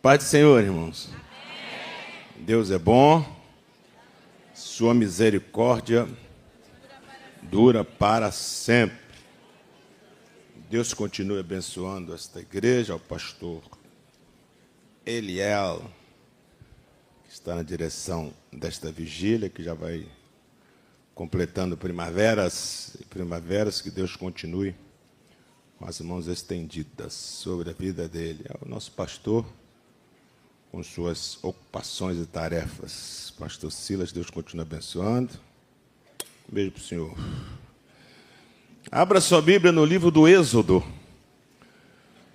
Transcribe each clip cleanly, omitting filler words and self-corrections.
Paz do Senhor, irmãos. Amém. Deus é bom, sua misericórdia dura para sempre. Deus continue abençoando esta igreja, ao pastor Eliel, que está na direção desta vigília, que já vai completando primaveras, que Deus continue com as mãos estendidas sobre a vida dele. É o nosso pastor, com suas ocupações e tarefas. Pastor Silas, Deus continue abençoando. Um beijo para o senhor. Abra sua Bíblia no livro do Êxodo,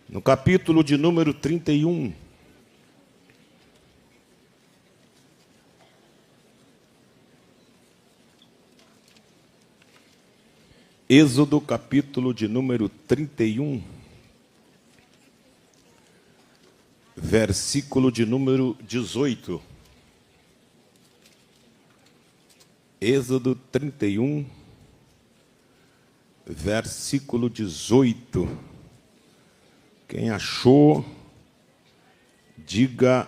no capítulo de número 31. Êxodo, capítulo de número 31, versículo de número 18. Êxodo 31, versículo 18. Quem achou, diga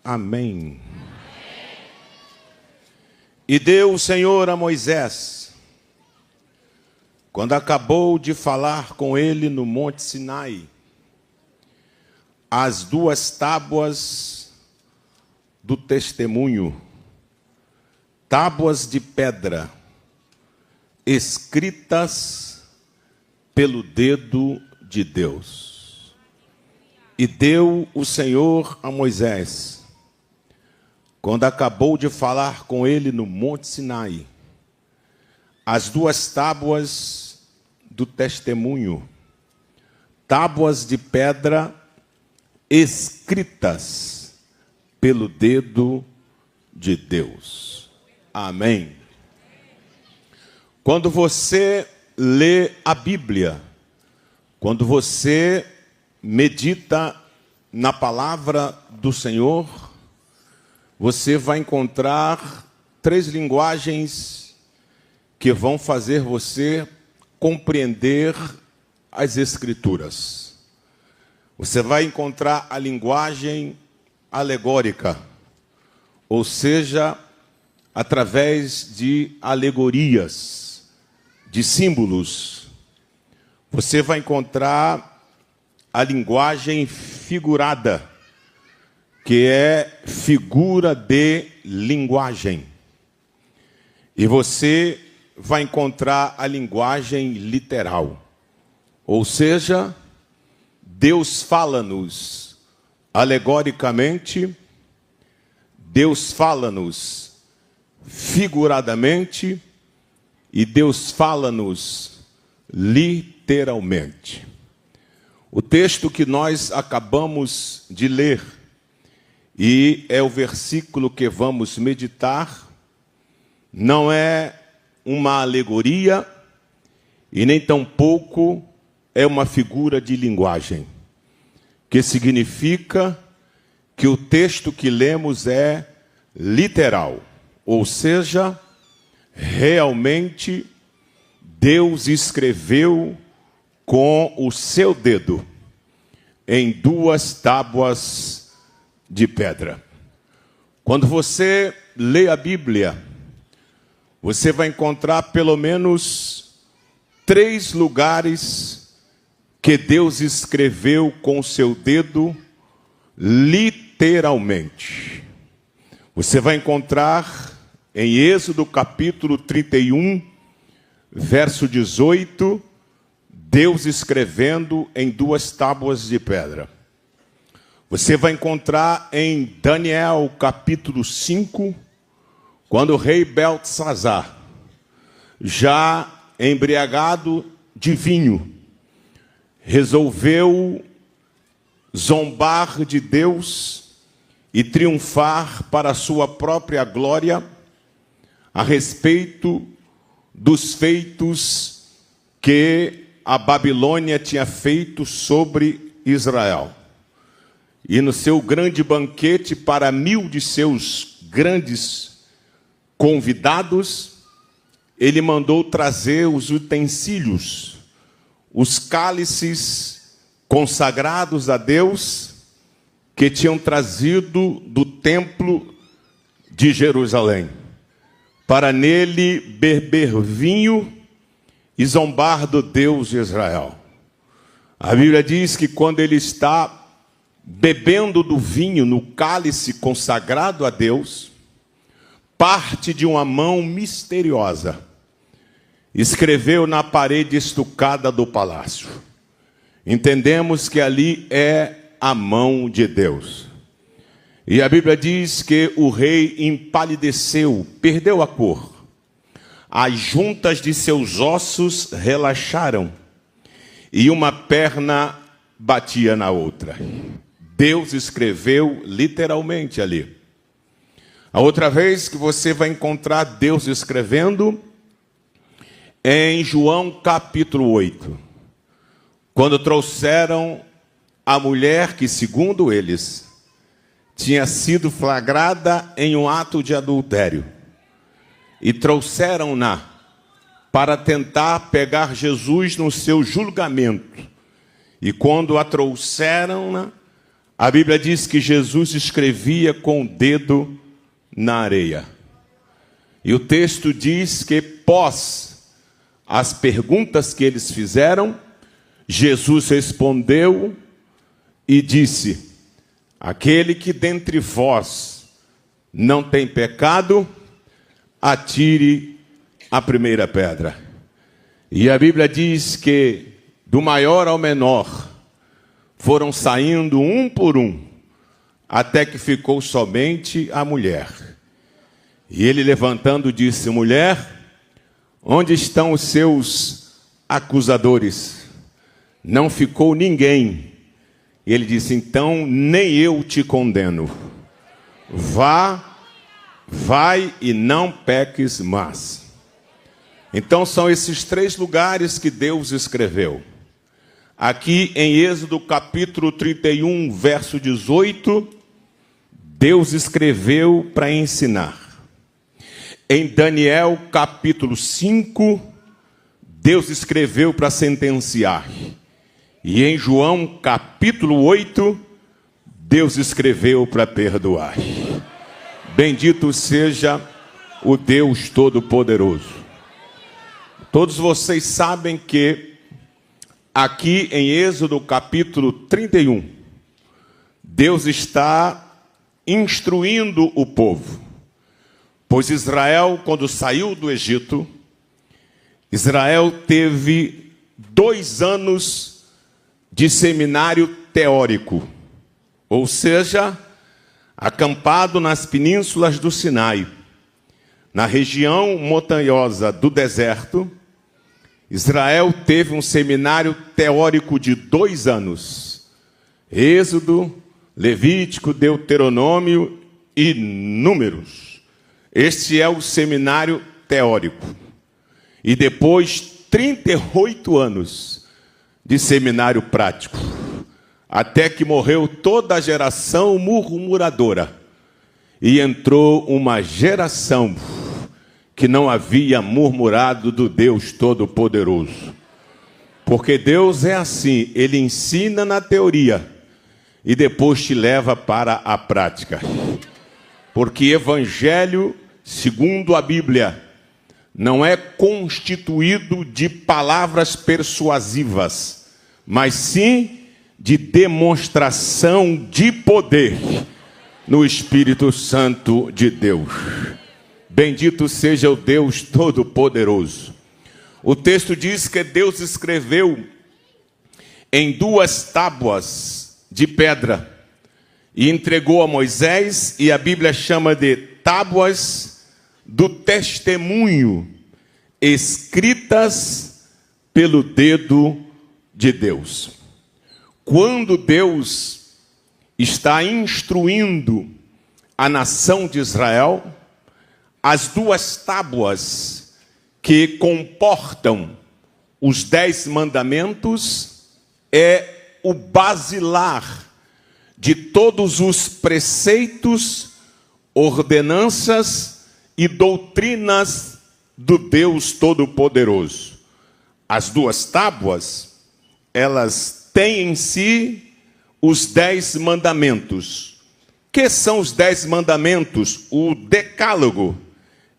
amém. E deu o Senhor a Moisés, quando acabou de falar com ele no Monte Sinai, as duas tábuas do testemunho, tábuas de pedra, escritas pelo dedo de Deus. E deu o Senhor a Moisés, quando acabou de falar com ele no Monte Sinai, as duas tábuas do testemunho, tábuas de pedra escritas pelo dedo de Deus. Amém. Quando você lê a Bíblia, quando você medita na palavra do Senhor, você vai encontrar três linguagens que vão fazer você compreender as Escrituras. Você vai encontrar a linguagem alegórica, ou seja, através de alegorias, de símbolos. Você vai encontrar a linguagem figurada, que é figura de linguagem. E você vai encontrar a linguagem literal, ou seja, Deus fala-nos alegoricamente, Deus fala-nos figuradamente e Deus fala-nos literalmente. O texto que nós acabamos de ler, e é o versículo que vamos meditar, não é uma alegoria e nem tampouco é uma figura de linguagem, que significa que o texto que lemos é literal, ou seja, realmente Deus escreveu com o seu dedo em duas tábuas de pedra. Quando você lê a Bíblia, você vai encontrar pelo menos 3 lugares que Deus escreveu com o seu dedo literalmente. Você vai encontrar em Êxodo capítulo 31, verso 18, Deus escrevendo em duas tábuas de pedra. Você vai encontrar em Daniel capítulo 5, quando o rei Beltesazar, já embriagado de vinho, resolveu zombar de Deus e triunfar para a sua própria glória a respeito dos feitos que a Babilônia tinha feito sobre Israel. E no seu grande banquete para 1000 de seus grandes convidados, ele mandou trazer os utensílios, os cálices consagrados a Deus, que tinham trazido do templo de Jerusalém, para nele beber vinho e zombar do Deus de Israel. A Bíblia diz que quando ele está bebendo do vinho no cálice consagrado a Deus, parte de uma mão misteriosa escreveu na parede estucada do palácio. Entendemos que ali é a mão de Deus. E a Bíblia diz que o rei empalideceu, perdeu a cor. As juntas de seus ossos relaxaram e uma perna batia na outra. Deus escreveu literalmente ali. A outra vez que você vai encontrar Deus escrevendo é em João capítulo 8. Quando trouxeram a mulher que, segundo eles, tinha sido flagrada em um ato de adultério. E trouxeram-na para tentar pegar Jesus no seu julgamento. E quando a trouxeram-na, a Bíblia diz que Jesus escrevia com o dedo na areia. E o texto diz que, pós as perguntas que eles fizeram, Jesus respondeu e disse: aquele que dentre vós não tem pecado, atire a primeira pedra. E a Bíblia diz que do maior ao menor foram saindo um por um, até que ficou somente a mulher. E ele, levantando, disse: mulher, onde estão os seus acusadores? Não ficou ninguém. E ele disse: então nem eu te condeno. Vai e não peques mais. Então são esses 3 lugares que Deus escreveu. Aqui em Êxodo capítulo 31, verso 18, Deus escreveu para ensinar. Em Daniel capítulo 5, Deus escreveu para sentenciar. E em João capítulo 8, Deus escreveu para perdoar. Bendito seja o Deus Todo-Poderoso. Todos vocês sabem que aqui em Êxodo capítulo 31, Deus está instruindo o povo. Pois Israel, quando saiu do Egito, Israel teve 2 anos de seminário teórico, ou seja, acampado nas penínsulas do Sinai, na região montanhosa do deserto. Israel teve um seminário teórico de 2 anos. Êxodo, Levítico, Deuteronômio e Números. Este é o seminário teórico. E depois 38 anos de seminário prático, até que morreu toda a geração murmuradora e entrou uma geração que não havia murmurado do Deus Todo-Poderoso. Porque Deus é assim, Ele ensina na teoria e depois te leva para a prática. Porque evangelho, segundo a Bíblia, não é constituído de palavras persuasivas, mas sim de demonstração de poder no Espírito Santo de Deus. Bendito seja o Deus Todo-Poderoso. O texto diz que Deus escreveu em 2 tábuas de pedra e entregou a Moisés, e a Bíblia chama de tábuas do testemunho, escritas pelo dedo de Deus. Quando Deus está instruindo a nação de Israel, as 2 tábuas que comportam os 10 mandamentos é o basilar de todos os preceitos, ordenanças e doutrinas do Deus Todo-Poderoso. As 2 tábuas, elas têm em si os 10 mandamentos. Que são os 10 mandamentos? O decálogo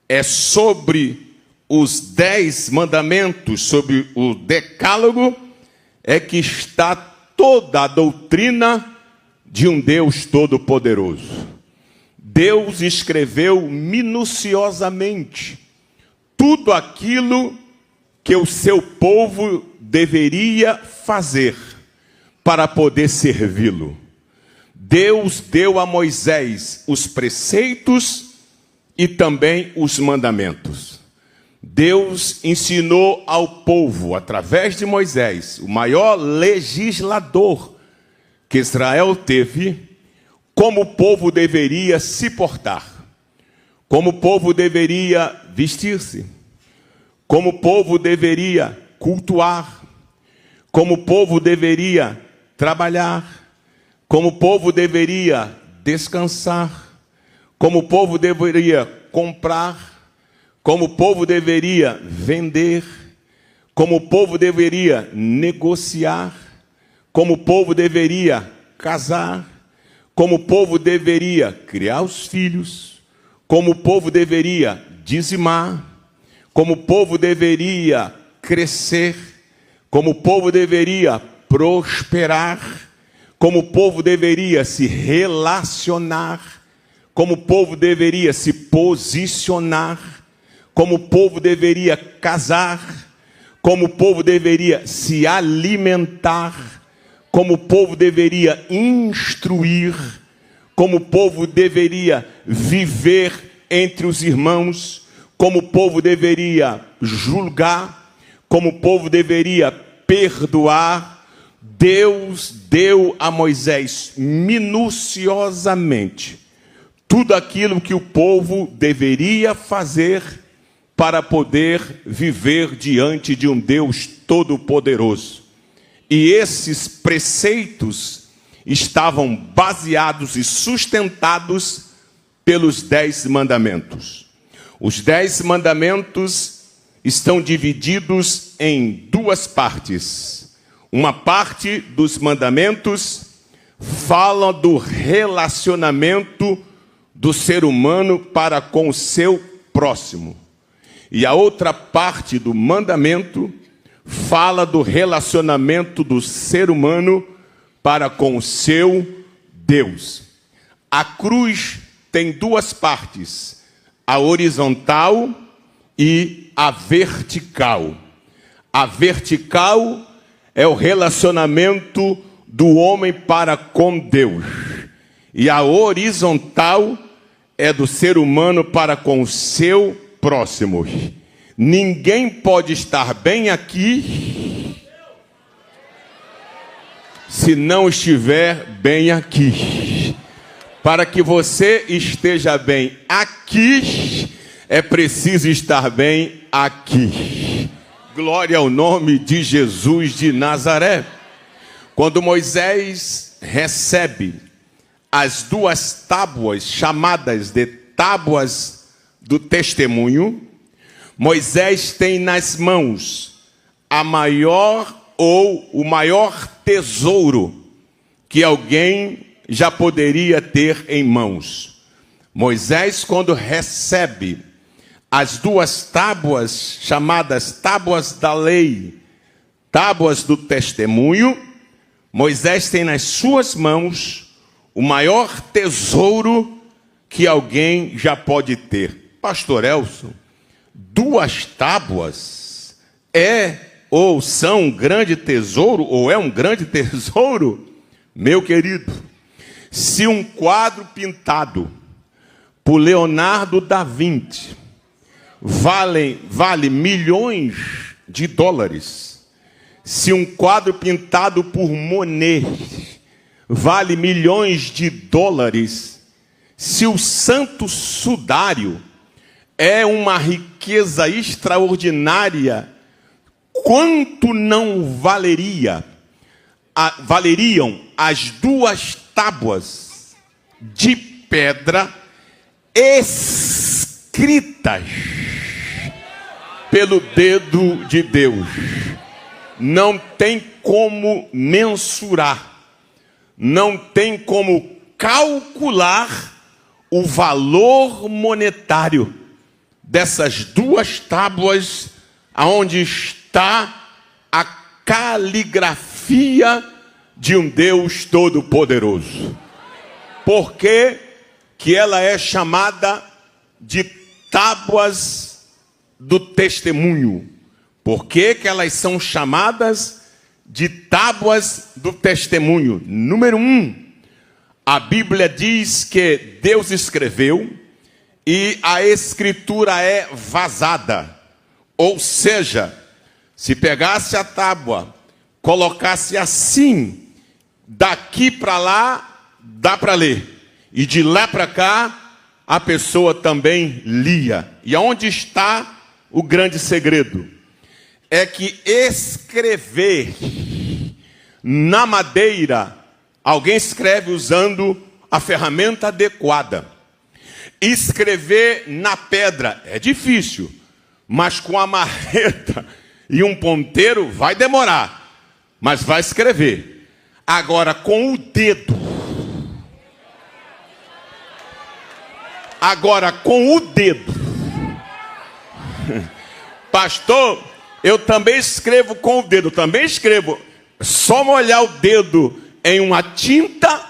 é sobre os 10 mandamentos, sobre o decálogo é que está toda a doutrina de um Deus todo-poderoso. Deus escreveu minuciosamente tudo aquilo que o seu povo deveria fazer para poder servi-lo. Deus deu a Moisés os preceitos e também os mandamentos. Deus ensinou ao povo, através de Moisés, o maior legislador que Israel teve, como o povo deveria se portar, como o povo deveria vestir-se, como o povo deveria cultuar, como o povo deveria trabalhar, como o povo deveria descansar, como o povo deveria comprar, como o povo deveria vender, como o povo deveria negociar, como o povo deveria casar, como o povo deveria criar os filhos, como o povo deveria dizimar, como o povo deveria crescer, como o povo deveria prosperar, como o povo deveria se relacionar, como o povo deveria se posicionar, como o povo deveria casar, como o povo deveria se alimentar, como o povo deveria instruir, como o povo deveria viver entre os irmãos, como o povo deveria julgar, como o povo deveria perdoar. Deus deu a Moisés minuciosamente tudo aquilo que o povo deveria fazer para poder viver diante de um Deus todo-poderoso. E esses preceitos estavam baseados e sustentados pelos 10 mandamentos. Os 10 mandamentos estão divididos em 2 partes. Uma parte dos mandamentos fala do relacionamento do ser humano para com o seu próximo. E a outra parte do mandamento fala do relacionamento do ser humano para com o seu Deus. A cruz tem 2 partes, a horizontal e a vertical. A vertical é o relacionamento do homem para com Deus. E a horizontal é do ser humano para com o seu próximo. Ninguém pode estar bem aqui se não estiver bem aqui. Para que você esteja bem aqui, é preciso estar bem aqui. Glória ao nome de Jesus de Nazaré. Quando Moisés recebe as 2 tábuas, chamadas de tábuas do testemunho, Moisés tem nas mãos a maior ou o maior tesouro que alguém já poderia ter em mãos. Moisés, quando recebe as 2 tábuas, chamadas tábuas da lei, tábuas do testemunho, Moisés tem nas suas mãos o maior tesouro que alguém já pode ter. Pastor Elson, 2 tábuas ou são um grande tesouro, ou é um grande tesouro? Meu querido, se um quadro pintado por Leonardo da Vinci vale milhões de dólares, se um quadro pintado por Monet vale milhões de dólares, se o Santo Sudário é uma riqueza extraordinária, quanto não valeriam as 2 tábuas de pedra escritas pelo dedo de Deus? Não tem como mensurar, não tem como calcular o valor monetário dessas duas tábuas, aonde está a caligrafia de um Deus todo-poderoso. Por que que ela é chamada de tábuas do testemunho? Por que que elas são chamadas de tábuas do testemunho? Número 1, a Bíblia diz que Deus escreveu e a escritura é vazada. Ou seja, se pegasse a tábua, colocasse assim, daqui para lá, dá para ler. E de lá para cá, a pessoa também lia. E aonde está o grande segredo? É que escrever na madeira, alguém escreve usando a ferramenta adequada. Escrever na pedra é difícil, mas com a marreta e um ponteiro vai demorar, mas vai escrever. Agora com o dedo. Pastor, eu também escrevo com o dedo, também escrevo. Só molhar o dedo em uma tinta,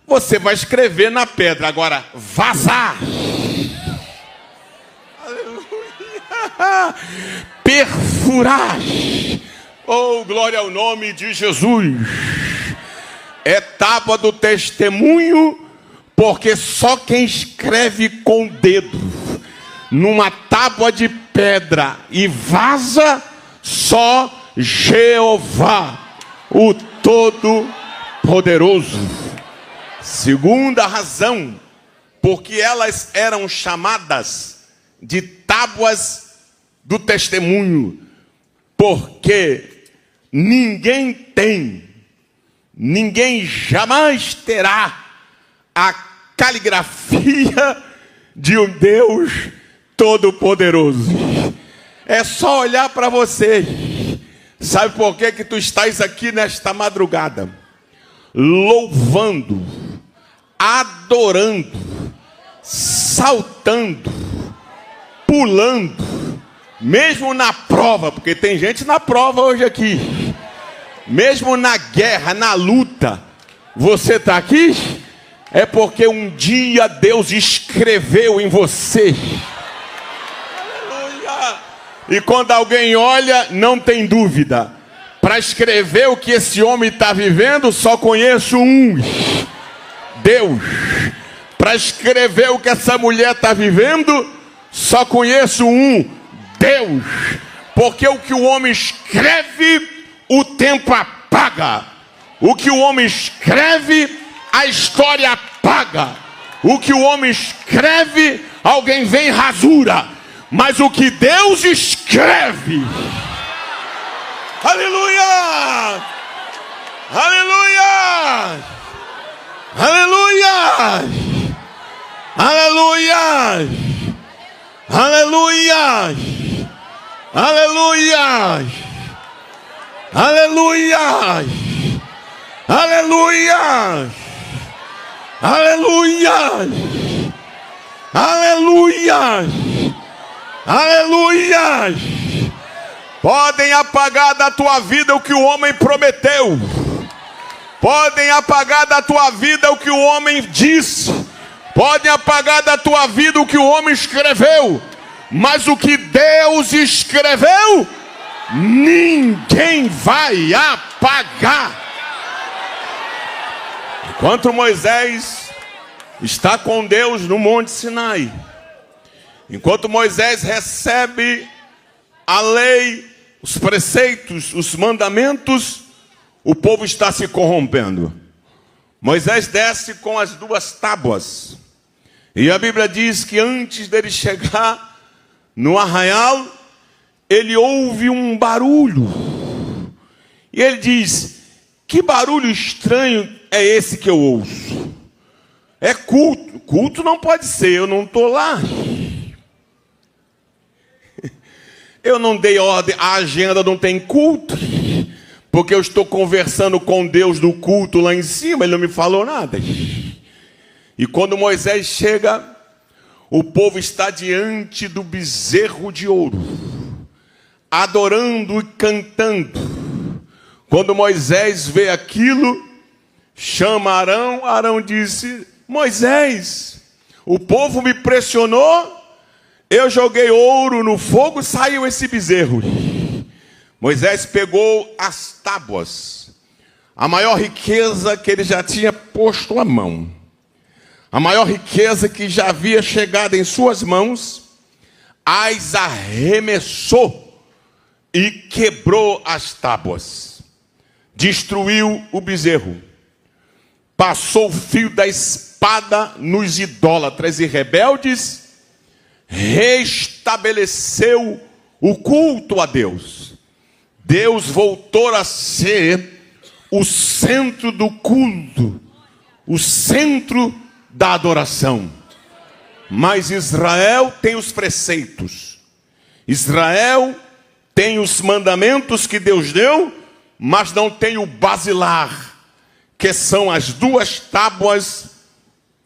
você vai escrever na pedra. Agora, vazar. Aleluia. Perfurar. Oh, glória ao nome de Jesus. É tábua do testemunho, porque só quem escreve com o dedo numa tábua de pedra e vaza, só Jeová, o Todo-Poderoso. Segunda razão, porque elas eram chamadas de tábuas do testemunho, porque ninguém jamais terá a caligrafia de um Deus Todo-Poderoso. É só olhar para você. Sabe por que tu estás aqui nesta madrugada? Louvando, adorando, saltando, pulando, mesmo na prova, porque tem gente na prova hoje aqui, mesmo na guerra, na luta, você está aqui, é porque um dia Deus escreveu em você. Aleluia! E quando alguém olha, não tem dúvida. Para escrever o que esse homem está vivendo, só conheço um: Deus. Para escrever o que essa mulher está vivendo, só conheço um: Deus. Porque o que o homem escreve, o tempo apaga. O que o homem escreve, a história apaga. O que o homem escreve, alguém vem e rasura. Mas o que Deus escreve... Aleluia! Aleluia! Aleluia! Aleluia! Aleluia! Aleluia! Aleluia! Aleluia! Aleluia! Aleluia! Aleluia! Podem apagar da tua vida o que o homem prometeu. Podem apagar da tua vida o que o homem disse. Podem apagar da tua vida o que o homem escreveu. Mas o que Deus escreveu, ninguém vai apagar. Enquanto Moisés está com Deus no Monte Sinai, enquanto Moisés recebe a lei, os preceitos, os mandamentos, o povo está se corrompendo. Moisés desce com as duas tábuas. E a Bíblia diz que antes dele chegar no arraial, ele ouve um barulho. E ele diz: que barulho estranho é esse que eu ouço? É culto. Culto não pode ser, eu não estou lá. Eu não dei ordem, a agenda não tem culto. porque eu estou conversando com Deus do culto lá em cima, ele não me falou nada. E quando Moisés chega, o povo está diante do bezerro de ouro, adorando e cantando. Quando Moisés vê aquilo, chama Arão. Arão disse: Moisés, o povo me pressionou, eu joguei ouro no fogo, saiu esse bezerro. Moisés pegou as tábuas, a maior riqueza que ele já tinha posto à mão, a maior riqueza que já havia chegado em suas mãos, as arremessou e quebrou as tábuas, destruiu o bezerro, passou o fio da espada nos idólatras e rebeldes, restabeleceu o culto a Deus. Deus voltou a ser o centro do culto, o centro da adoração. Mas Israel tem os preceitos, Israel tem os mandamentos que Deus deu, mas não tem o basilar, que são as 2 tábuas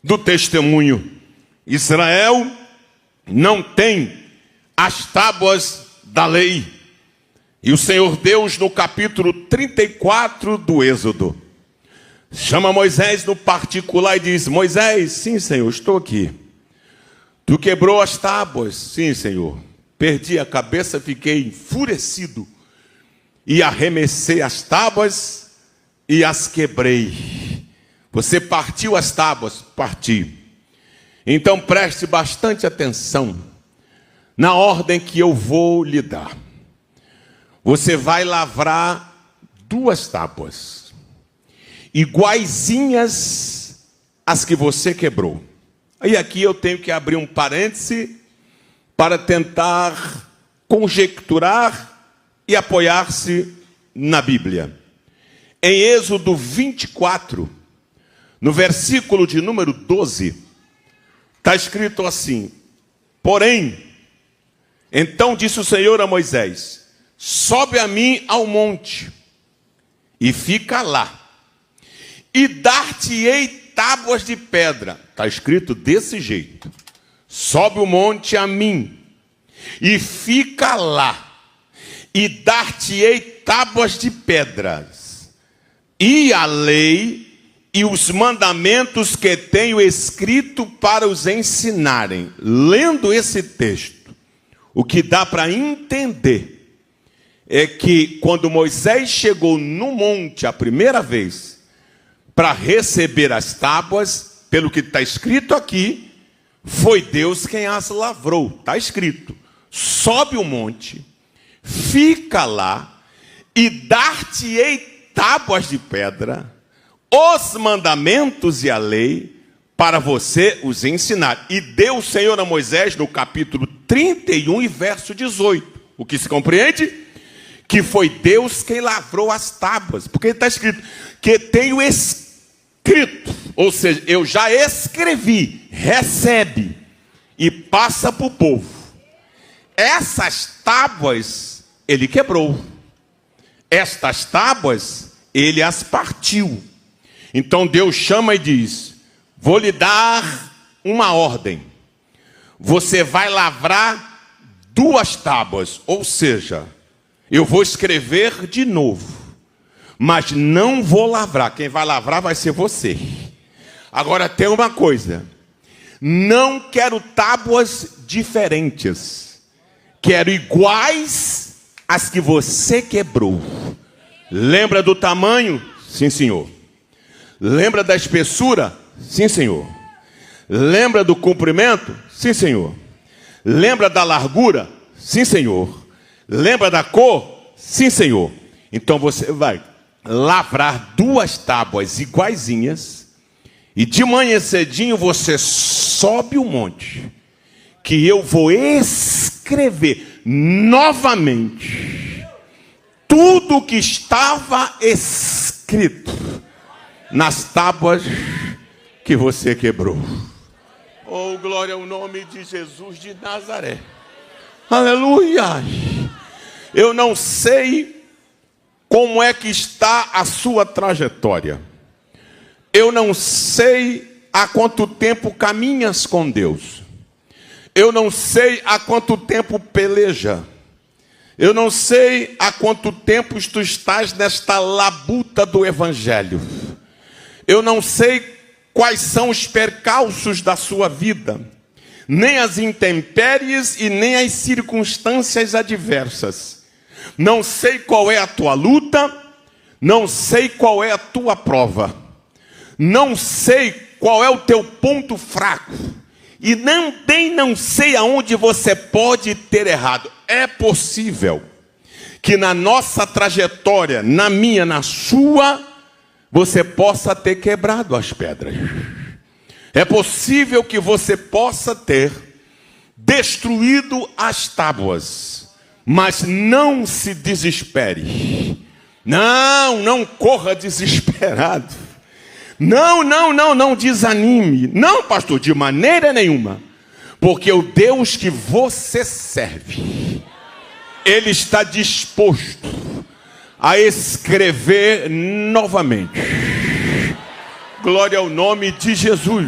do testemunho. Israel não tem as tábuas da lei. E o Senhor Deus, no capítulo 34 do Êxodo, chama Moisés no particular e diz: Moisés, sim, Senhor, estou aqui. Tu quebrou as tábuas? Sim, Senhor. Perdi a cabeça, fiquei enfurecido e arremessei as tábuas e as quebrei. Você partiu as tábuas? Parti. Então preste bastante atenção na ordem que eu vou lhe dar. Você vai lavrar 2 tábuas, iguaizinhas às que você quebrou. E aqui eu tenho que abrir um parêntese para tentar conjecturar e apoiar-se na Bíblia. Em Êxodo 24, no versículo de número 12, está escrito assim: porém, então disse o Senhor a Moisés: sobe a mim ao monte, e fica lá, e dar-te-ei tábuas de pedra. Está escrito desse jeito: sobe o monte a mim, e fica lá, e dar-te-ei tábuas de pedras, e a lei e os mandamentos que tenho escrito para os ensinarem. Lendo esse texto, o que dá para entender é que quando Moisés chegou no monte a primeira vez para receber as tábuas, pelo que está escrito aqui, foi Deus quem as lavrou. Está escrito: sobe o monte, fica lá, e dar-te-ei tábuas de pedra, os mandamentos e a lei, para você os ensinar. E deu o Senhor a Moisés no capítulo 31 e verso 18. O que se compreende? Que foi Deus quem lavrou as tábuas, porque está escrito que tenho escrito, ou seja, eu já escrevi, recebe e passa para o povo. Essas tábuas ele quebrou, estas tábuas ele as partiu. Então Deus chama e diz: vou lhe dar uma ordem, você vai lavrar 2 tábuas, ou seja, eu vou escrever de novo, mas não vou lavrar. Quem vai lavrar vai ser você. Agora tem uma coisa: não quero tábuas diferentes, quero iguais às que você quebrou. Lembra do tamanho? Sim, senhor. Lembra da espessura? Sim, senhor. Lembra do comprimento? Sim, senhor. Lembra da largura? Sim, senhor. Lembra da cor? Sim, senhor. Então você vai lavrar 2 tábuas iguaizinhas, e de manhã cedinho você sobe o monte, que eu vou escrever novamente tudo o que estava escrito nas tábuas que você quebrou. Oh, glória ao nome de Jesus de Nazaré. Aleluia. Eu não sei como é que está a sua trajetória. Eu não sei há quanto tempo caminhas com Deus. Eu não sei há quanto tempo peleja. Eu não sei há quanto tempo tu estás nesta labuta do Evangelho. Eu não sei quais são os percalços da sua vida, nem as intempéries e nem as circunstâncias adversas. Não sei qual é a tua luta, não sei qual é a tua prova, não sei qual é o teu ponto fraco, e também não sei aonde você pode ter errado. É possível que na nossa trajetória, na minha, na sua, você possa ter quebrado as pedras. É possível que você possa ter destruído as tábuas. Mas não se desespere. Não corra desesperado. Não desanime. Não, pastor, de maneira nenhuma. Porque o Deus que você serve, Ele está disposto a escrever novamente. Glória ao nome de Jesus.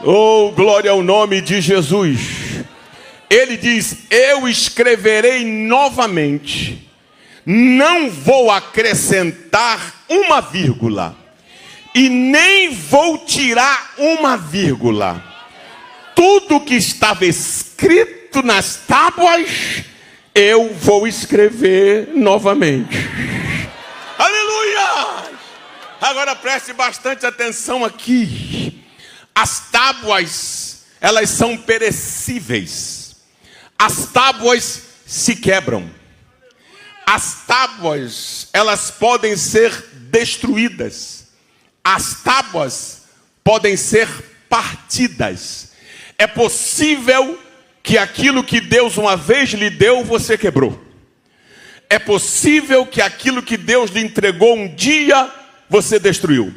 Oh, glória ao nome de Jesus. Ele diz: eu escreverei novamente. Não vou acrescentar uma vírgula. E nem vou tirar uma vírgula. Tudo que estava escrito nas tábuas, eu vou escrever novamente. Aleluia! Agora preste bastante atenção aqui. As tábuas, elas são perecíveis. As tábuas se quebram. As tábuas, elas podem ser destruídas. As tábuas podem ser partidas. É possível que aquilo que Deus uma vez lhe deu, você quebrou. É possível que aquilo que Deus lhe entregou um dia, você destruiu.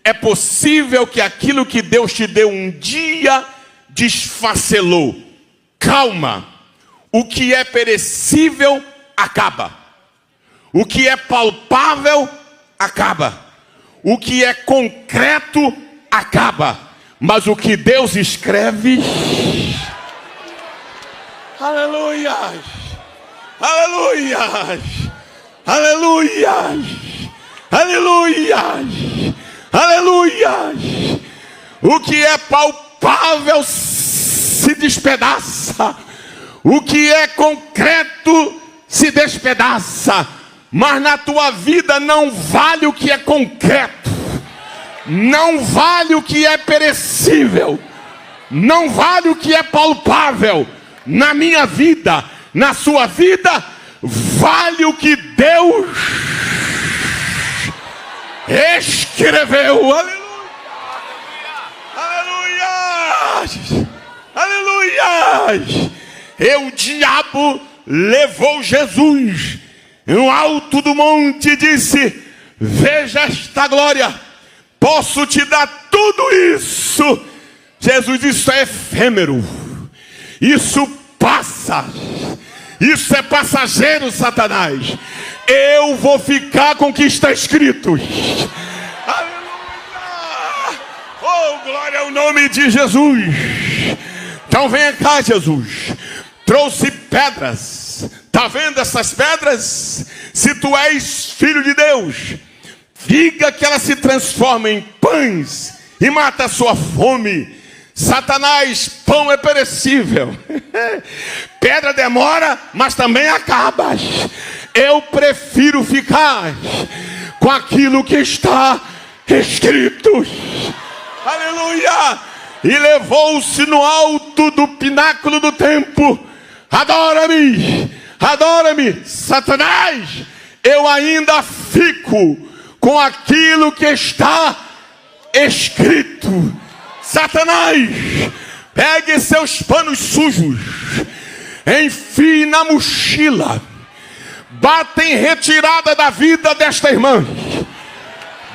É possível que aquilo que Deus te deu um dia, desfacelou. Calma. O que é perecível, acaba. O que é palpável, acaba. O que é concreto, acaba. Mas o que Deus escreve... Aleluia! Aleluia! Aleluia! Aleluia! Aleluia! O que é palpável se despedaça. O que é concreto se despedaça. Mas na tua vida não vale o que é concreto. Não vale o que é perecível. Não vale o que é palpável. Na minha vida, na sua vida, vale o que Deus escreveu. Aleluia! Aleluia! Aleluia! E o diabo levou Jesus no alto do monte e disse: veja esta glória, posso te dar tudo isso. Jesus disse: isso é efêmero, isso passa, isso é passageiro, Satanás. Eu vou ficar com o que está escrito. Aleluia! Oh, glória ao nome de Jesus. Então venha cá, Jesus. Trouxe pedras. Está vendo essas pedras? Se tu és filho de Deus, diga que elas se transformem em pães e mata a sua fome. Satanás, pão é perecível. Pedra demora, mas também acaba. Eu prefiro ficar com aquilo que está escrito. Aleluia! E levou-se no alto do pináculo do templo. Adora-me, adora-me, Satanás. Eu ainda fico com aquilo que está escrito. Satanás, pegue seus panos sujos, enfie na mochila, bata em retirada da vida desta irmã,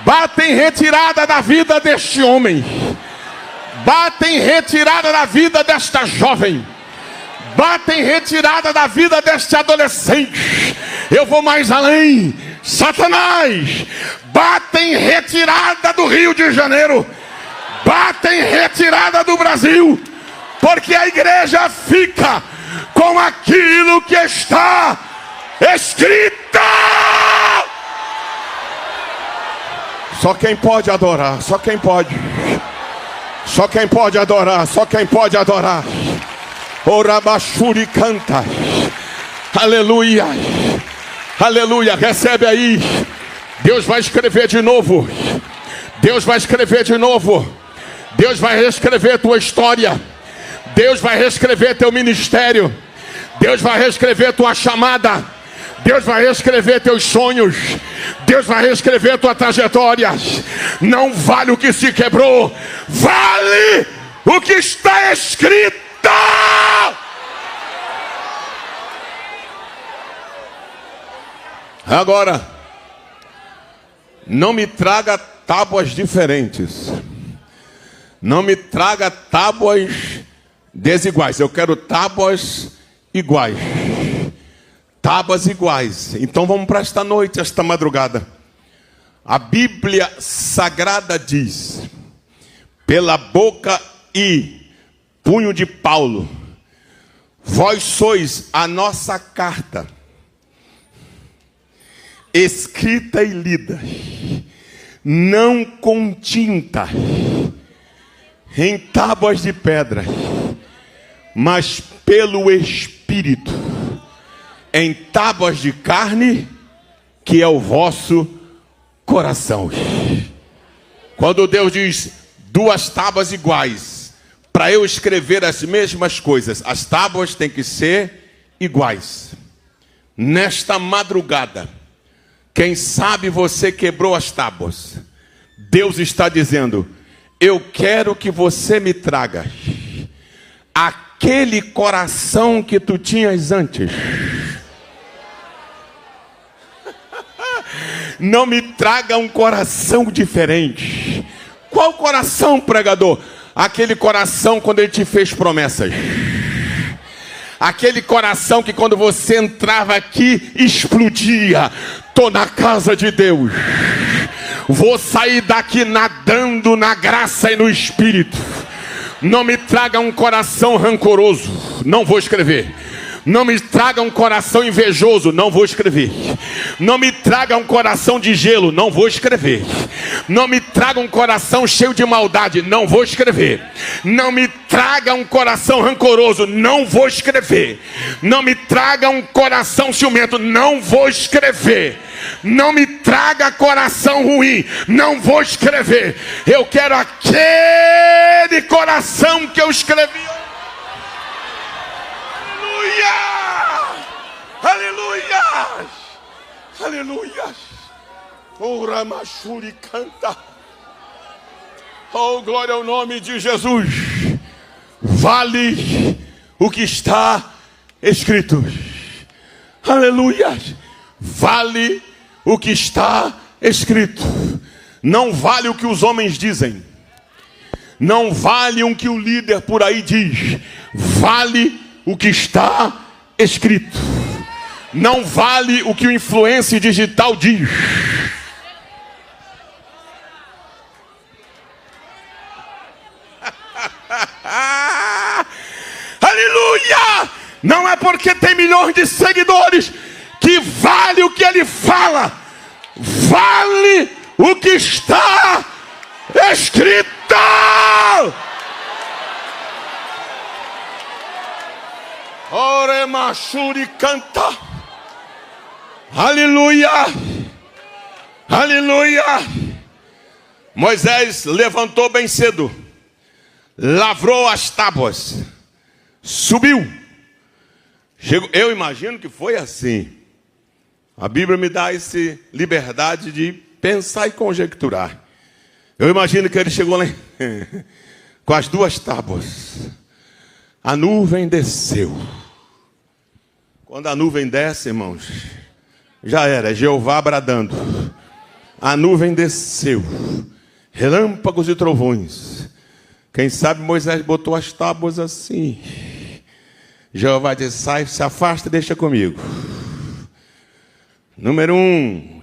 bata em retirada da vida deste homem, bata em retirada da vida desta jovem, bata em retirada da vida deste adolescente. Eu vou mais além. Satanás, bate em retirada do Rio de Janeiro. Bate em retirada do Brasil. Porque a igreja fica com aquilo que está escrito. Só quem pode adorar, só quem pode. Só quem pode adorar, só quem pode adorar. Orabashuri canta. Aleluia. Aleluia, recebe aí. Deus vai escrever de novo. Deus vai escrever de novo. Deus vai reescrever tua história. Deus vai reescrever teu ministério. Deus vai reescrever tua chamada. Deus vai reescrever teus sonhos. Deus vai reescrever tua trajetória. Não vale o que se quebrou, vale o que está escrito. Agora, não me traga tábuas diferentes. Não me traga tábuas desiguais. Eu quero tábuas iguais. Tábuas iguais. Então vamos para esta noite, esta madrugada. A Bíblia Sagrada diz, pela boca e punho de Paulo, vós sois a nossa carta, escrita e lida, não com tinta, em tábuas de pedra, mas pelo Espírito, em tábuas de carne, que é o vosso coração. Quando Deus diz duas tábuas iguais, para eu escrever as mesmas coisas, as tábuas têm que ser iguais. Nesta madrugada, quem sabe você quebrou as tábuas. Deus está dizendo, eu quero que você me traga aquele coração que tu tinhas antes. Não me traga um coração diferente. Qual coração, pregador? Aquele coração quando ele te fez promessas. Aquele coração que quando você entrava aqui, explodia. Tô na casa de Deus. Vou sair daqui nadando na graça e no Espírito. Não me traga um coração rancoroso. Não vou escrever. Não me traga um coração invejoso, não vou escrever. Não me traga um coração de gelo, não vou escrever. Não me traga um coração cheio de maldade, não vou escrever. Não me traga um coração rancoroso, não vou escrever. Não me traga um coração ciumento, não vou escrever. Não me traga coração ruim, não vou escrever. Eu quero aquele coração que eu escrevi. Aleluia! Aleluia! O Ramachuri canta. Oh, glória ao nome de Jesus. Vale o que está escrito. Aleluia! Vale o que está escrito. Não vale o que os homens dizem. Não vale o que o líder por aí diz. Vale o que está escrito. Não vale o que o influencer digital diz. Aleluia! Não é porque tem milhões de seguidores que vale o que ele fala. Vale o que está escrito. Oremachuri canta. Aleluia. Aleluia. Moisés levantou bem cedo, lavrou as tábuas, subiu. Chegou. Eu imagino que foi assim. A Bíblia me dá essa liberdade de pensar e conjecturar. Eu imagino que ele chegou lá com as duas tábuas. A nuvem desceu. Quando a nuvem desce, irmãos, já era, Jeová bradando. A nuvem desceu. Relâmpagos e trovões. Quem sabe Moisés botou as tábuas assim. Jeová disse, sai, se afasta e deixa comigo. Número 1.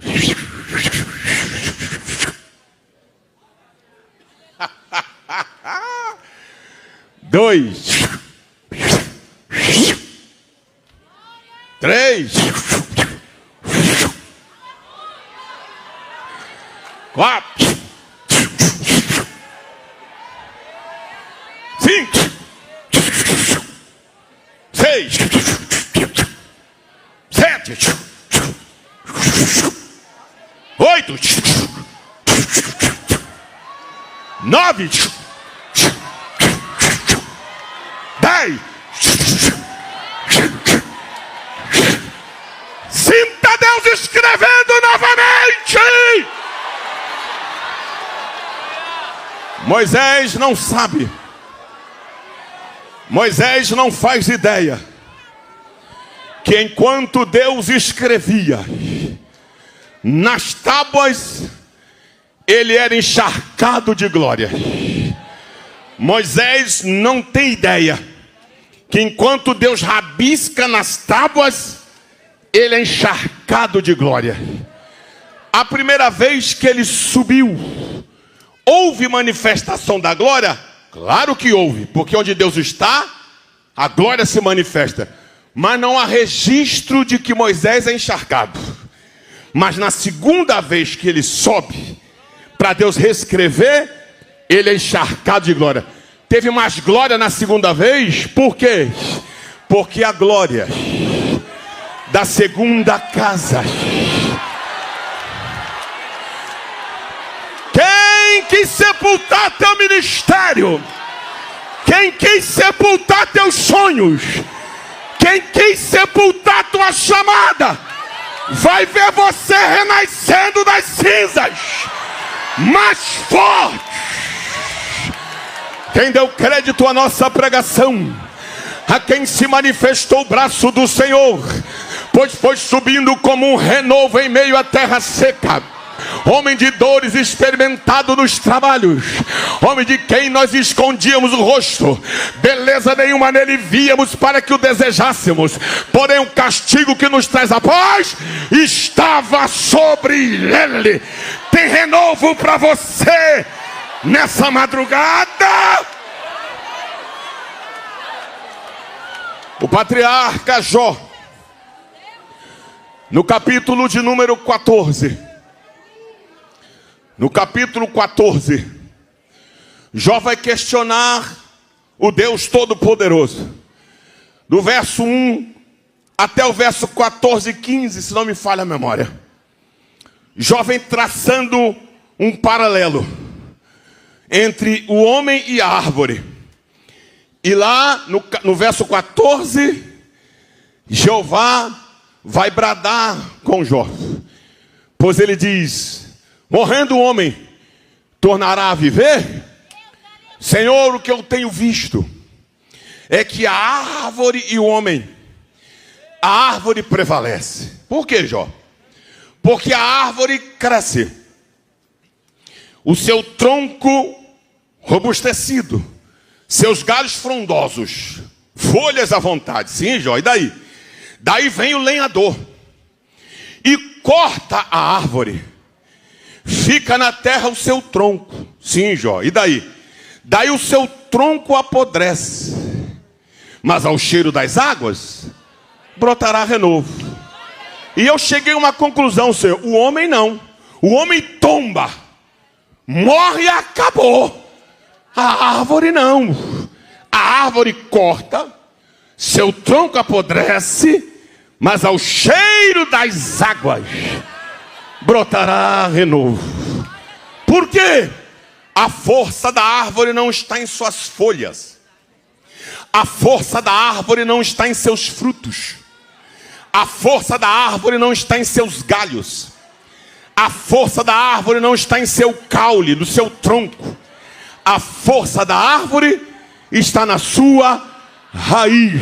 Dois. 3. 4. 5. 6. 7. 8. 9. 10. Sinta Deus escrevendo novamente. Moisés não sabe. Moisés não faz ideia que enquanto Deus escrevia nas tábuas, ele era encharcado de glória. Moisés não tem ideia que enquanto Deus rabisca nas tábuas, ele é encharcado de glória. A primeira vez que ele subiu, houve manifestação da glória? Claro que houve, porque onde Deus está, a glória se manifesta. Mas não há registro de que Moisés é encharcado. Mas na segunda vez que ele sobe, para Deus reescrever, ele é encharcado de glória. Teve mais glória na segunda vez, por quê? Porque a glória da segunda casa. Quem quis sepultar teu ministério? Quem quis sepultar teus sonhos? Quem quis sepultar tua chamada? Vai ver você renascendo das cinzas, mais forte. Quem deu crédito à nossa pregação? A quem se manifestou o braço do Senhor, pois foi subindo como um renovo em meio à terra seca. Homem de dores, experimentado nos trabalhos, homem de quem nós escondíamos o rosto, beleza nenhuma nele víamos para que o desejássemos, porém o castigo que nos traz a paz estava sobre ele. Tem renovo para você nessa madrugada. O patriarca Jó, no capítulo de número 14, no capítulo 14, Jó vai questionar o Deus Todo-Poderoso. Do verso 1 até o verso 14 e 15, se não me falha a memória. Jó vem traçando um paralelo entre o homem e a árvore. E lá no verso 14, Jeová vai bradar com Jó. Pois ele diz: morrendo o homem, tornará a viver? Senhor, o que eu tenho visto é que a árvore e o homem, a árvore prevalece. Por que, Jó? Porque a árvore cresce, o seu tronco robustecido, seus galhos frondosos, folhas à vontade. Sim, Jó, e daí? Daí vem o lenhador e corta a árvore. Fica na terra o seu tronco. Sim, Jó, e daí? Daí o seu tronco apodrece, mas ao cheiro das águas brotará renovo. E eu cheguei a uma conclusão, Senhor: o homem não. O homem tomba, morre e acabou. A árvore não. A árvore corta, seu tronco apodrece, mas ao cheiro das águas brotará renovo. Por quê? A força da árvore não está em suas folhas. A força da árvore não está em seus frutos. A força da árvore não está em seus galhos. A força da árvore não está em seu caule, no seu tronco. A força da árvore está na sua raiz.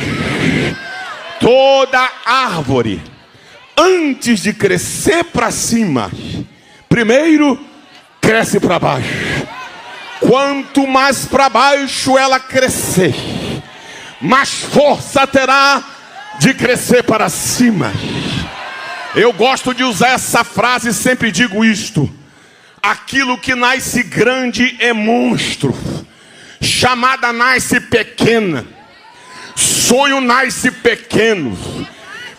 Toda árvore, antes de crescer para cima, primeiro cresce para baixo. Quanto mais para baixo ela crescer, mais força terá de crescer para cima. Eu gosto de usar essa frase e sempre digo isto: aquilo que nasce grande é monstro, chamada nasce pequena, sonho nasce pequeno,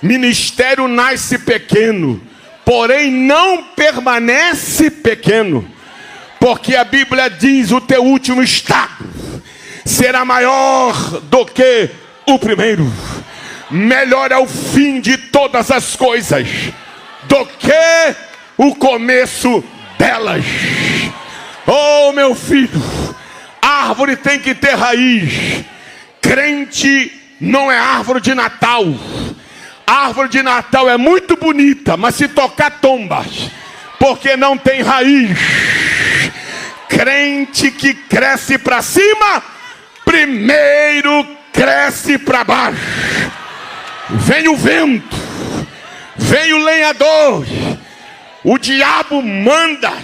ministério nasce pequeno, porém não permanece pequeno, porque a Bíblia diz: o teu último estado será maior do que o primeiro. Melhor é o fim de todas as coisas do que o começo delas. Oh, meu filho, árvore tem que ter raiz. Crente não é árvore de Natal. Árvore de Natal é muito bonita, mas se tocar tomba, porque não tem raiz. Crente que cresce para cima, primeiro cresce para baixo. Vem o vento, vem o lenhador, o diabo manda,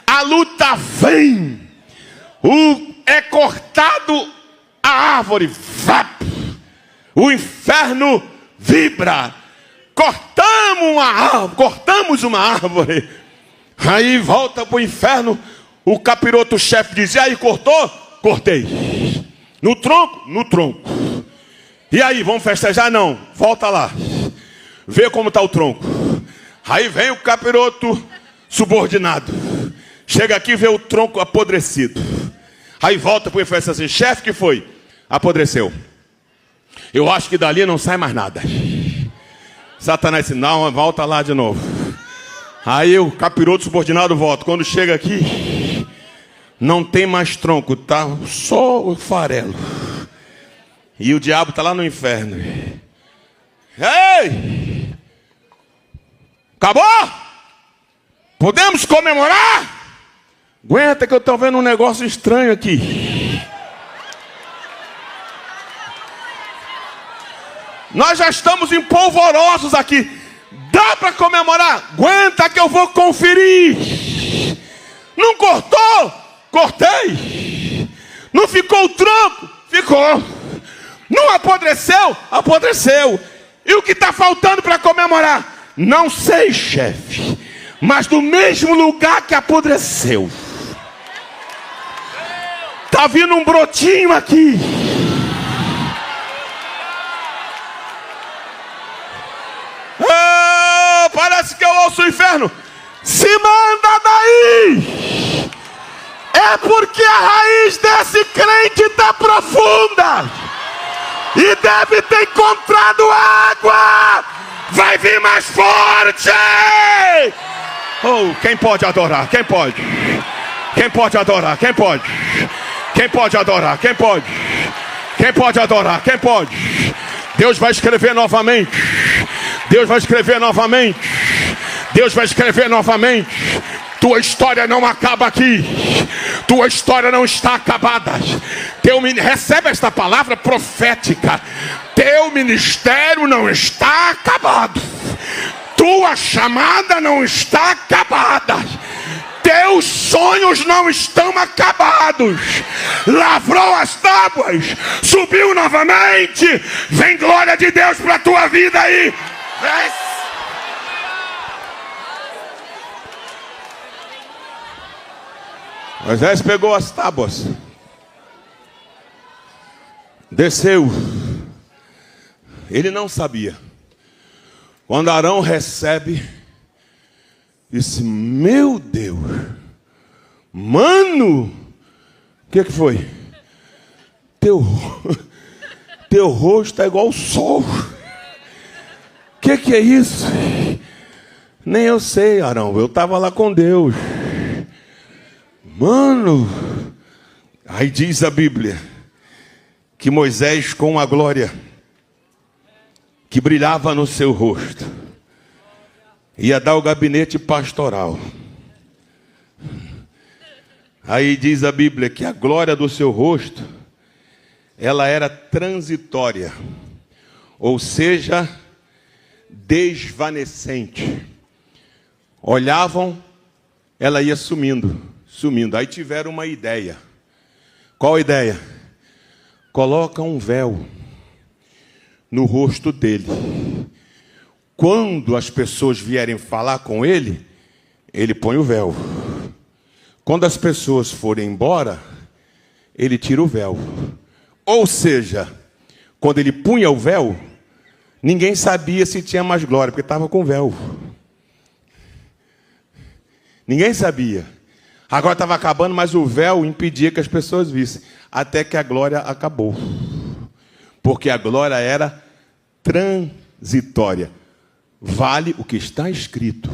a luta vem, é cortado a árvore, o inferno vibra, cortamos uma árvore, aí volta para o inferno, o capiroto-chefe diz: e aí, cortou? Cortei. No tronco? No tronco. E aí, vamos festejar? Não, volta lá, vê como está o tronco. Aí vem o capiroto subordinado, chega aqui e vê o tronco apodrecido. Aí volta para o inferno assim: chefe, que foi? Apodreceu. Eu acho que dali não sai mais nada. Satanás disse: não, volta lá de novo. Aí o capiroto subordinado volta. Quando chega aqui, não tem mais tronco, tá só o farelo. E o diabo está lá no inferno. Ei! Acabou? Podemos comemorar? Aguenta que eu estou vendo um negócio estranho aqui. Nós já estamos empolvorosos aqui. Dá para comemorar? Aguenta que eu vou conferir. Não cortou? Cortei. Não ficou o tronco? Ficou. Não apodreceu? Apodreceu. E o que está faltando para comemorar? Não sei, chefe, mas do mesmo lugar que apodreceu, está vindo um brotinho aqui. Oh, parece que eu ouço o inferno. Se manda daí. É porque a raiz desse crente está profunda e deve ter encontrado água. Vai vir mais forte. Oh, quem pode adorar? Quem pode? Quem pode adorar? Quem pode? Quem pode adorar? Quem pode? Quem pode adorar? Quem pode? Deus vai escrever novamente. Deus vai escrever novamente. Deus vai escrever novamente. Tua história não acaba aqui. Tua história não está acabada. Recebe esta palavra profética. Teu ministério não está acabado. Tua chamada não está acabada. Teus sonhos não estão acabados. Lavrou as tábuas, subiu novamente. Vem glória de Deus para a tua vida aí. Moisés pegou as tábuas, desceu. Ele não sabia. Quando Arão recebe, disse: meu Deus, mano, o que foi? Teu rosto é igual ao sol. O que é isso? Nem eu sei, Arão, eu estava lá com Deus. Mano, aí diz a Bíblia que Moisés, com a glória que brilhava no seu rosto, ia dar o gabinete pastoral. Aí diz a Bíblia que a glória do seu rosto, ela era transitória, ou seja, desvanecente. Olhavam, ela ia sumindo. Aí tiveram uma ideia. Qual a ideia? Coloca um véu no rosto dele. quando as pessoas vierem falar com ele, ele põe o véu. Quando as pessoas forem embora, ele tira o véu. Ou seja, quando ele punha o véu, ninguém sabia se tinha mais glória, porque estava com véu. Ninguém sabia. Agora estava acabando, mas o véu impedia que as pessoas vissem. Até que a glória acabou. Porque a glória era transitória. Vale o que está escrito.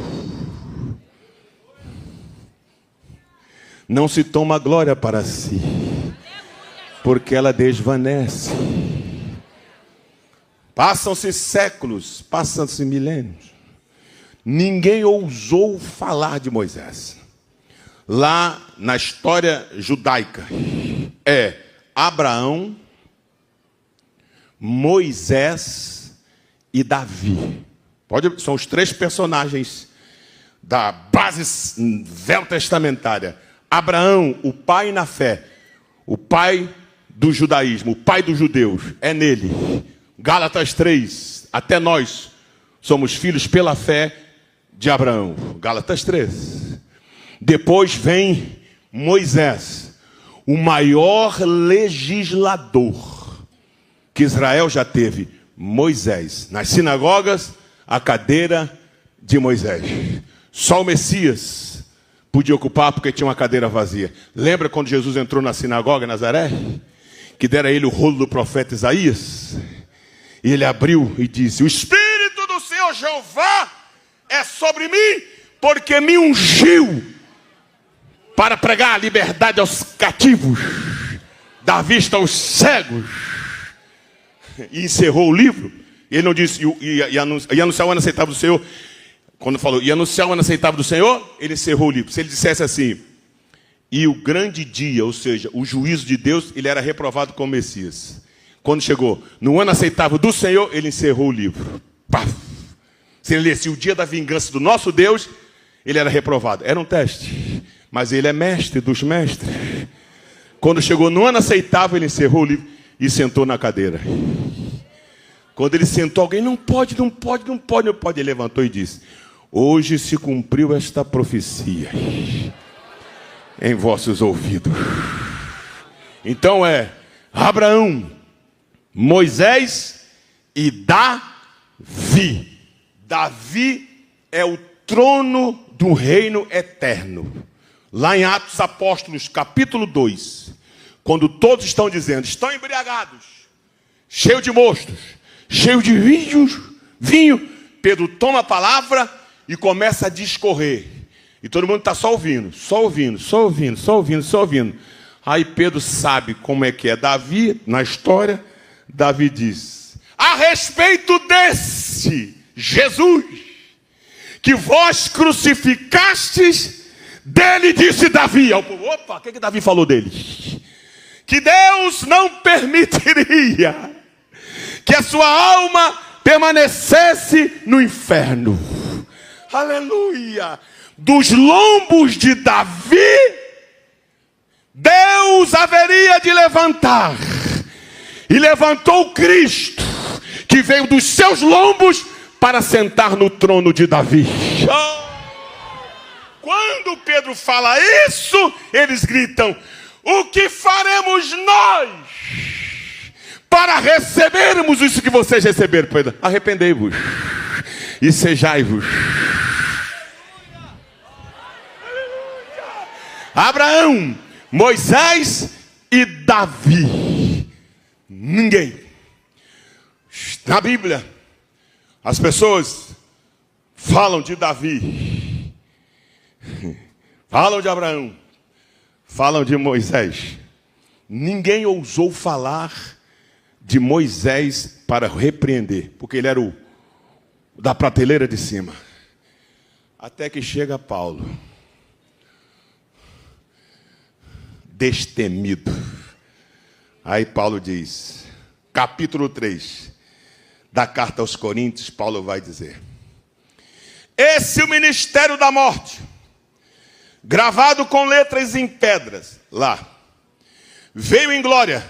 Não se toma glória para si, porque ela desvanece. Passam-se séculos, passam-se milênios. Ninguém ousou falar de Moisés. Lá na história judaica, é Abraão, Moisés e Davi. São os três personagens da base veltestamentária. Abraão, o pai na fé, o pai do judaísmo, o pai dos judeus, é nele. Gálatas 3, até nós somos filhos pela fé de Abraão. Gálatas 3. Depois vem Moisés, o maior legislador que Israel já teve. Moisés. Nas sinagogas, a cadeira de Moisés. Só o Messias podia ocupar porque tinha uma cadeira vazia. Lembra quando Jesus entrou na sinagoga em Nazaré? Que deram a ele o rolo do profeta Isaías? E ele abriu e disse: o Espírito do Senhor Jeová é sobre mim, porque me ungiu para pregar a liberdade aos cativos, dar vista aos cegos. E encerrou o livro. Ele não disse, e anunciar o ano aceitável do Senhor. Quando falou, e anunciar o ano aceitável do Senhor, ele encerrou o livro. Se ele dissesse assim, e o grande dia, ou seja, o juízo de Deus, ele era reprovado como Messias. Quando chegou no ano aceitável do Senhor, ele encerrou o livro. Paf! Se ele lesse o dia da vingança do nosso Deus, ele era reprovado. Era um teste. Mas ele é mestre dos mestres. Quando chegou no ano aceitável, ele encerrou o livro e sentou na cadeira. Quando ele sentou, alguém, não pode. Ele levantou e disse: hoje se cumpriu esta profecia em vossos ouvidos. Então é Abraão, Moisés e Davi. Davi é o trono do reino eterno. Lá em Atos Apóstolos, capítulo 2, quando todos estão dizendo, estão embriagados, cheios de mostos, cheios de vinho, Pedro toma a palavra e começa a discorrer. E todo mundo está só ouvindo. Aí Pedro sabe como é que é Davi, na história. Davi diz: a respeito desse Jesus, que vós crucificastes, dele disse Davi. Opa, o que Davi falou dele? Que Deus não permitiria que a sua alma permanecesse no inferno. Aleluia! Dos lombos de Davi, Deus haveria de levantar. E levantou Cristo, que veio dos seus lombos para sentar no trono de Davi. Quando Pedro fala isso, eles gritam: o que faremos nós para recebermos isso que vocês receberam? Pedro, arrependei-vos e sejai-vos. Abraão, Moisés e Davi. Ninguém. Na Bíblia, as pessoas falam de Davi, falam de Abraão, falam de Moisés. Ninguém ousou falar de Moisés para repreender, porque ele era o da prateleira de cima. Até que chega Paulo, destemido. Aí Paulo diz, capítulo 3 da carta aos Coríntios, Paulo vai dizer: esse é o ministério da morte, gravado com letras em pedras, lá, veio em glória,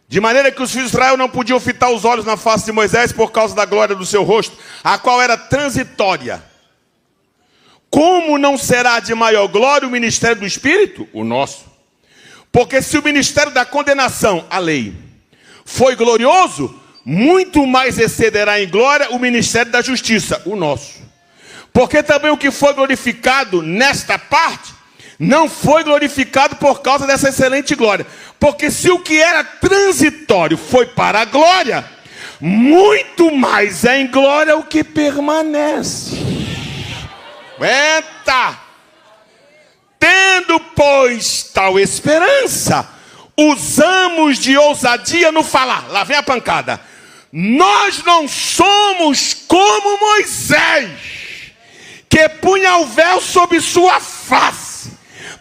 De maneira que os filhos de Israel não podiam fitar os olhos na face de Moisés por causa da glória do seu rosto, a qual era transitória. Como não será de maior glória o ministério do Espírito? O nosso. Porque se o ministério da condenação, a lei, foi glorioso, muito mais excederá em glória o ministério da justiça, o nosso. Porque também o que foi glorificado nesta parte, não foi glorificado por causa dessa excelente glória. Porque se o que era transitório foi para a glória, muito mais é em glória o que permanece. Eita! Tendo, pois, tal esperança, usamos de ousadia no falar. Lá vem a pancada. Nós não somos como Moisés, que punha o véu sobre sua face,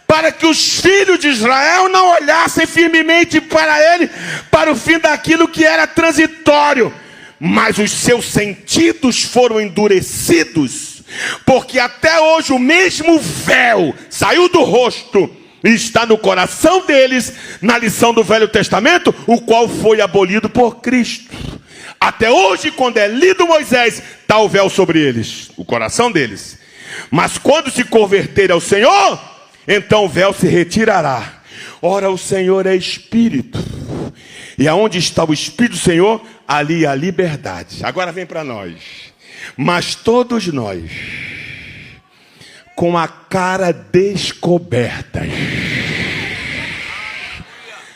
para que os filhos de Israel não olhassem firmemente para ele, para o fim daquilo que era transitório. Mas os seus sentidos foram endurecidos, porque até hoje o mesmo véu saiu do rosto e está no coração deles, na lição do Velho Testamento, o qual foi abolido por Cristo. Até hoje, quando é lido Moisés, está o véu sobre eles, o coração deles. Mas quando se converterem ao Senhor, então o véu se retirará. Ora, o Senhor é Espírito, e aonde está o Espírito do Senhor, ali há liberdade. Agora vem para nós. Mas todos nós, com a cara descoberta,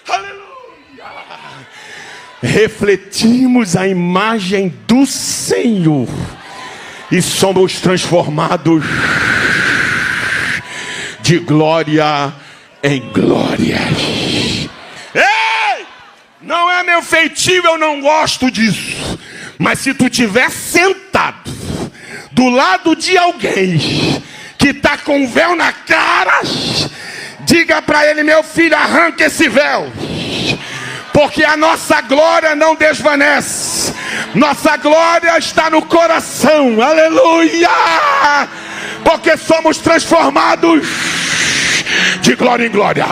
aleluia, refletimos a imagem do Senhor e somos transformados de glória em glória. Ei! Não é meu feitio, eu não gosto disso. Mas se tu estiver sentado do lado de alguém que está com um véu na cara, diga para ele: meu filho, arranca esse véu, porque a nossa glória não desvanece. Nossa glória está no coração, aleluia, porque somos transformados de glória em glória,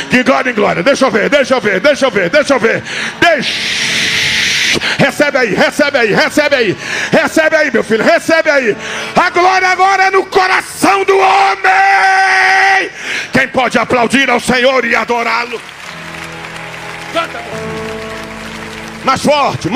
de glória em glória. Deixa eu ver. Recebe aí, meu filho, recebe aí. A glória agora é no coração do homem. Quem pode aplaudir ao Senhor e adorá-lo? Canta, meu filho. Mais forte.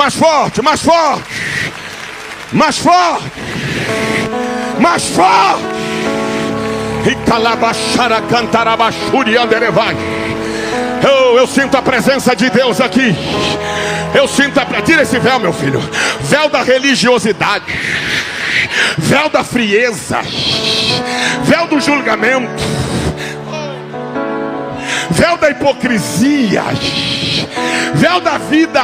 Eu sinto a presença de Deus aqui. Tira esse véu, meu filho. Véu da religiosidade, véu da frieza, véu do julgamento, véu da hipocrisia, véu da vida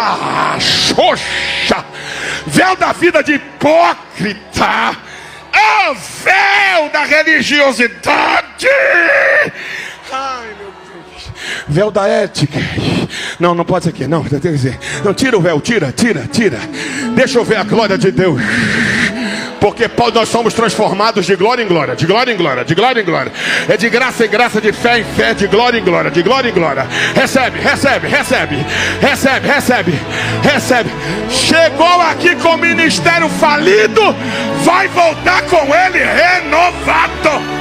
xoxa, véu da vida de hipócrita, véu da religiosidade. Ai, meu Deus. Véu da ética. Não pode ser aqui, não, tem que dizer. Não, tira o véu, tira. Deixa eu ver a glória de Deus. Porque nós somos transformados de glória em glória, de glória em glória. É de graça em graça, de fé em fé, de glória em glória. Recebe. Chegou aqui com o ministério falido, vai voltar com ele renovado.